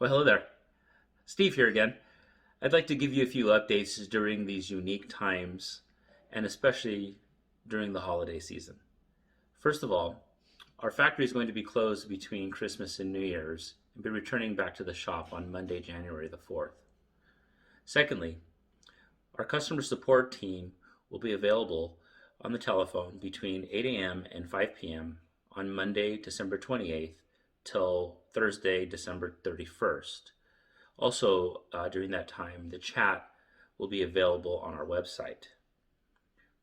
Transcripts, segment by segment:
Well, hello there. Steve here again. I'd like to give you a few updates during these unique times, and especially during the holiday season. First of all, our factory is going to be closed between Christmas and New Year's and be returning back to the shop on Monday, January the 4th. Secondly, our customer support team will be available on the telephone between 8 a.m. and 5 p.m. on Monday, December 28th till Thursday, December 31st. Also, during that time, the chat will be available on our website.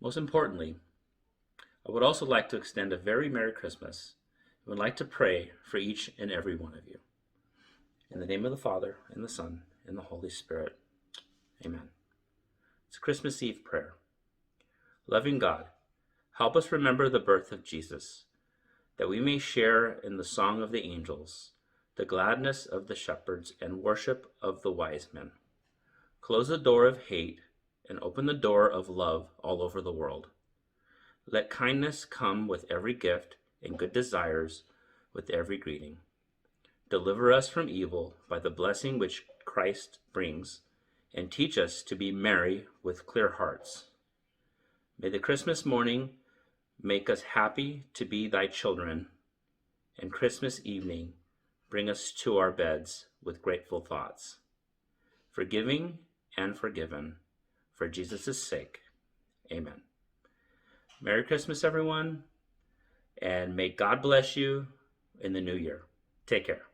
Most importantly, I would also like to extend a very Merry Christmas and would like to pray for each and every one of you. In the name of the Father, and the Son, and the Holy Spirit. Amen. It's a Christmas Eve prayer. Loving God, help us remember the birth of Jesus, that we may share in the song of the angels, the gladness of the shepherds, and worship of the wise men. Close the door of hate and open the door of love all over the world. Let kindness come with every gift and good desires with every greeting. Deliver us from evil by the blessing which Christ brings, and teach us to be merry with clear hearts. May the Christmas morning make us happy to be thy children, and Christmas evening bring us to our beds with grateful thoughts. Forgiving and forgiven, for Jesus' sake. Amen. Merry Christmas, everyone, and may God bless you in the new year. Take care.